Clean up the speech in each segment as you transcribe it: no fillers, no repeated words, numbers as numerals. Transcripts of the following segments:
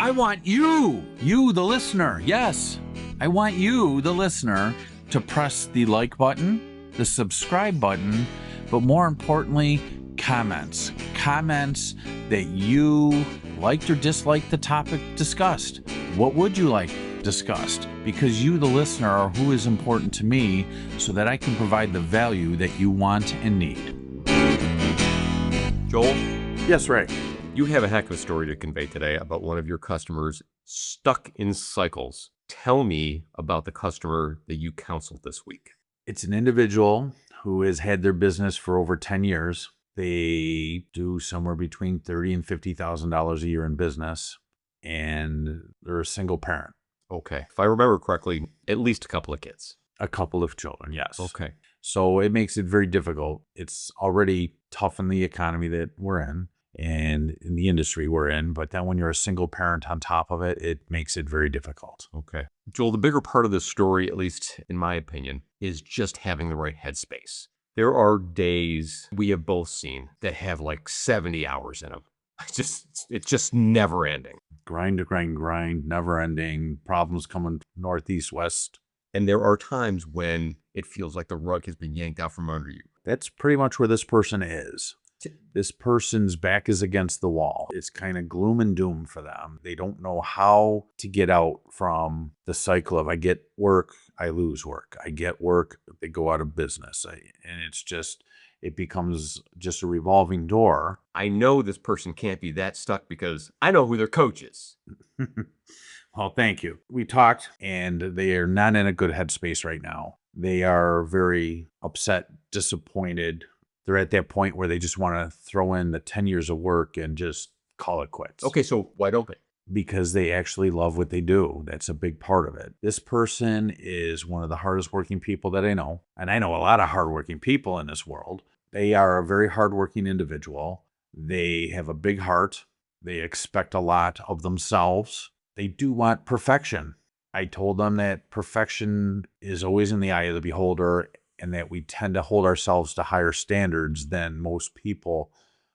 I want you, the listener. Yes, I want you, the listener, to press the like button, the subscribe button, but more importantly, comments. Comments that you liked or disliked the topic discussed. What would you like discussed? Because you, the listener, are who is important to me so that I can provide the value that you want and need. Joel? Yes, Ray. You have a heck of a story to convey today about one of your customers stuck in cycles. Tell me about the customer that you counseled this week. It's an individual who has had their business for over 10 years. They do somewhere between $30,000 and $50,000 a year in business, and they're a single parent. Okay. If I remember correctly, at least a couple of kids. A couple of children, yes. Okay. So it makes it very difficult. It's already tough in the economy that we're in and in the industry we're in, but then when you're a single parent on top of it, it makes it very difficult. Okay. Joel, the bigger part of this story, at least in my opinion, is just having the right headspace. There are days we have both seen that have like 70 hours in them. It's just never ending. Grind, never ending, problems coming northeast, west. And there are times when it feels like the rug has been yanked out from under you. That's pretty much where this person is. This person's back is against the wall. It's kind of gloom and doom for them. They don't know how to get out from the cycle of I get work, I lose work. I get work, they go out of business. And it becomes just a revolving door. I know this person can't be that stuck because I know who their coach is. Well, thank you. We talked, and they are not in a good headspace right now. They are very upset, disappointed. They're at that point where they just want to throw in the 10 years of work and just call it quits. Okay, so why don't they? Because they actually love what they do. That's a big part of it. This person is one of the hardest working people that I know. And I know a lot of hardworking people in this world. They are a very hardworking individual. They have a big heart. They expect a lot of themselves. They do want perfection. I told them that perfection is always in the eye of the beholder, and that we tend to hold ourselves to higher standards than most people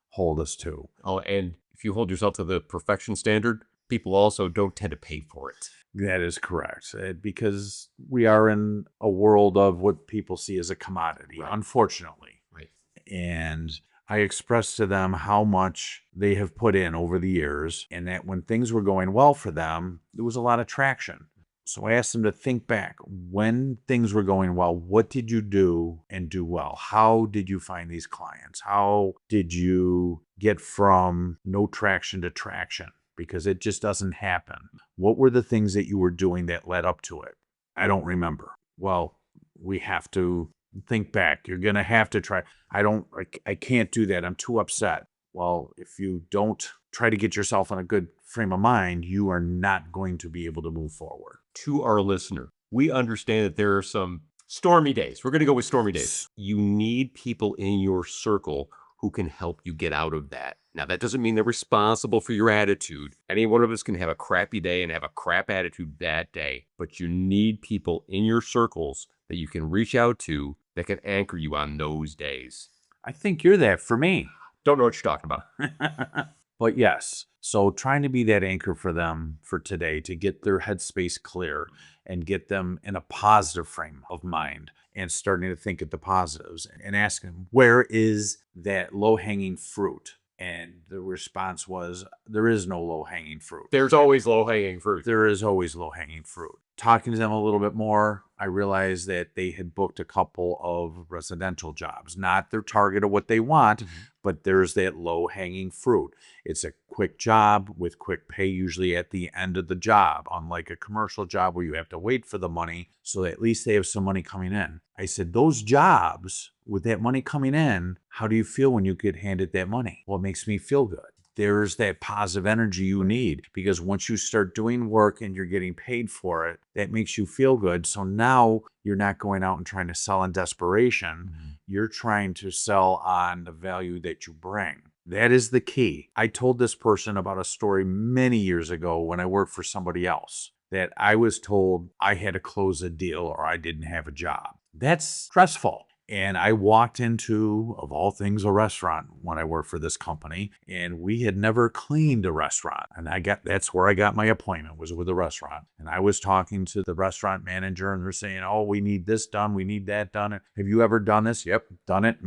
hold us to. Oh, and if you hold yourself to the perfection standard, people also don't tend to pay for it. That is correct, because we are in a world of what people see as a commodity, right. Unfortunately. Right. And I expressed to them how much they have put in over the years, and that when things were going well for them, there was a lot of traction. So I asked them to think back. When things were going well, what did you do and do well? How did you find these clients? How did you get from no traction to traction? Because it just doesn't happen. What were the things that you were doing that led up to it? I don't remember. Well, we have to think back. You're going to have to try. I can't do that. I'm too upset. Well, if you don't try to get yourself in a good frame of mind, you are not going to be able to move forward. To our listener, we understand that there are some stormy days. We're going to go with stormy days. You need people in your circle who can help you get out of that. Now, that doesn't mean they're responsible for your attitude. Any one of us can have a crappy day and have a crap attitude that day, but you need people in your circles that you can reach out to that can anchor you on those days. I think you're that for me. Don't know what you're talking about. But yes, so trying to be that anchor for them for today to get their headspace clear and get them in a positive frame of mind and starting to think of the positives and asking them, where is that low-hanging fruit? And the response was, there is no low-hanging fruit. There's always low-hanging fruit. There is always low-hanging fruit. Talking to them a little bit more, I realized that they had booked a couple of residential jobs. Not their target of what they want, but there's that low-hanging fruit. It's a quick job with quick pay usually at the end of the job, unlike a commercial job where you have to wait for the money, so at least they have some money coming in. I said, those jobs with that money coming in, how do you feel when you get handed that money? Well, it makes me feel good. There's that positive energy you need, because once you start doing work and you're getting paid for it, that makes you feel good. So now you're not going out and trying to sell in desperation. You're trying to sell on the value that you bring. That is the key. I told this person about a story many years ago when I worked for somebody else, that I was told I had to close a deal or I didn't have a job. That's stressful. And I walked into, of all things, a restaurant when I worked for this company, and we had never cleaned a restaurant. And that's where I got my appointment, was with a restaurant. And I was talking to the restaurant manager, and they're saying, oh, we need this done, we need that done. Have you ever done this? Yep, done it.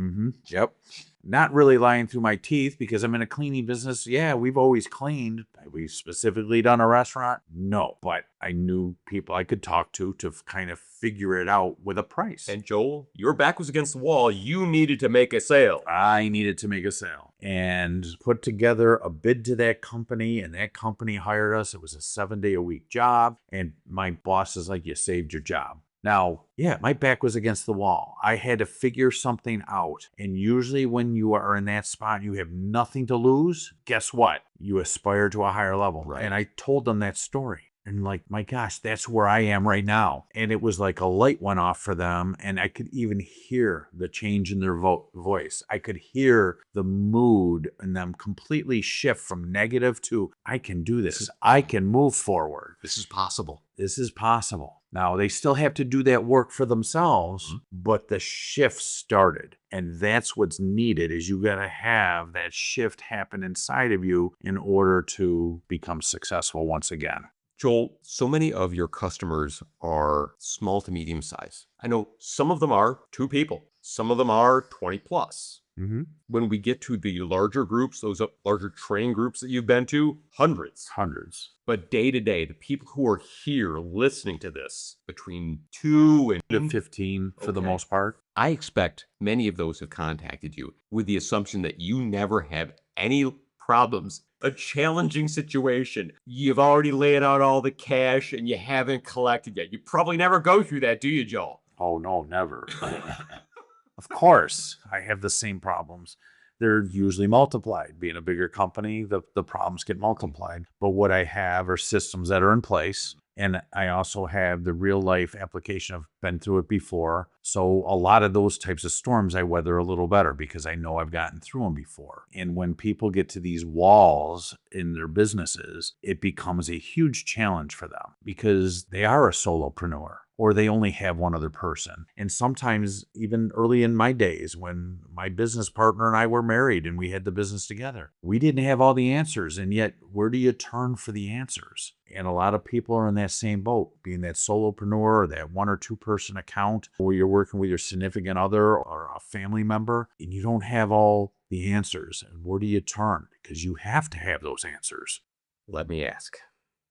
Yep. Not really lying through my teeth because I'm in a cleaning business. Yeah, we've always cleaned. Have we specifically done a restaurant? No, but I knew people I could talk to kind of figure it out with a price. And Joel, your back was against the wall. You needed to make a sale. I needed to make a sale and put together a bid to that company, and that company hired us. It was a 7-day-a-week job, and my boss is like, you saved your job. Now, yeah, my back was against the wall. I had to figure something out. And usually when you are in that spot, you have nothing to lose. Guess what? You aspire to a higher level. Right. And I told them that story. And like, my gosh, that's where I am right now. And it was like a light went off for them. And I could even hear the change in their voice. I could hear the mood in them completely shift from negative to, I can do this. I can move forward. This is possible. This is possible. Now, they still have to do that work for themselves, but the shift started. And that's what's needed, is you got to have that shift happen inside of you in order to become successful once again. Joel, so many of your customers are small to medium size. I know some of them are 2 people. Some of them are 20 plus. When we get to the larger groups, those larger training groups that you've been to, hundreds. But day to day, the people who are here listening to this, between 2 and 15 for the most part. I expect many of those have contacted you with the assumption that you never have any problems. A challenging situation. You've already laid out all the cash and you haven't collected yet. You probably never go through that, do you, Joel? Oh, no, never. Of course, I have the same problems. They're usually multiplied. Being a bigger company, the problems get multiplied. But what I have are systems that are in place. And I also have the real life application. I've been through it before. So a lot of those types of storms I weather a little better because I know I've gotten through them before. And when people get to these walls in their businesses, it becomes a huge challenge for them because they are a solopreneur, or they only have one other person. And sometimes, even early in my days, when my business partner and I were married and we had the business together, we didn't have all the answers. And yet, where do you turn for the answers? And a lot of people are in that same boat, being that solopreneur or that 1 or 2 person account where you're working with your significant other or a family member, and you don't have all the answers. And where do you turn? Because you have to have those answers. Let me ask.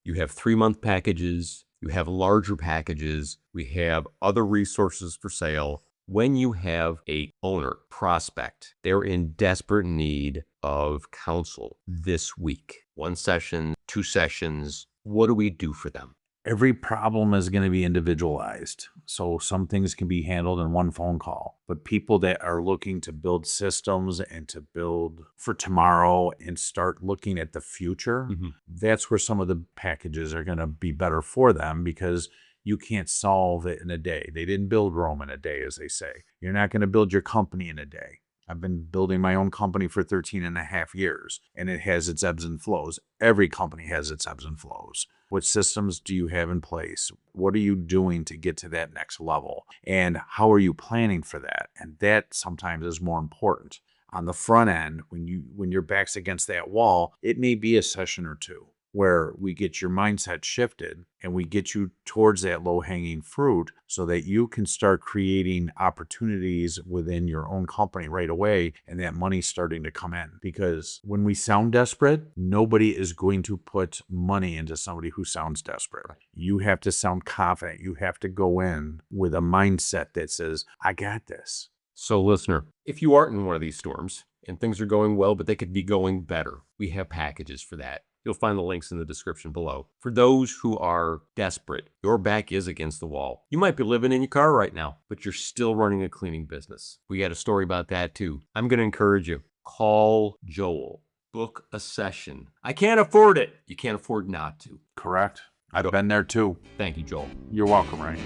You have 3-month packages. You have larger packages. We have other resources for sale. When you have a owner, prospect, they're in desperate need of counsel this week. 1 session, 2 sessions. What do we do for them? Every problem is going to be individualized. So some things can be handled in 1 phone call. But people that are looking to build systems and to build for tomorrow and start looking at the future, that's where some of the packages are going to be better for them, because you can't solve it in a day. They didn't build Rome in a day, as they say. You're not going to build your company in a day. I've been building my own company for 13 and a half years, and it has its ebbs and flows. Every company has its ebbs and flows. What systems do you have in place? What are you doing to get to that next level? And how are you planning for that? And that sometimes is more important. On the front end, when your back's against that wall, it may be a session or 2 where we get your mindset shifted and we get you towards that low-hanging fruit so that you can start creating opportunities within your own company right away, and that money's starting to come in. Because when we sound desperate, nobody is going to put money into somebody who sounds desperate. You have to sound confident. You have to go in with a mindset that says, I got this. So listener, if you aren't in one of these storms and things are going well, but they could be going better, we have packages for that. You'll find the links in the description below. For those who are desperate, your back is against the wall. You might be living in your car right now, but you're still running a cleaning business. We got a story about that too. I'm going to encourage you. Call Joel. Book a session. I can't afford it. You can't afford not to. Correct. I've been there too. Thank you, Joel. You're welcome, Ray.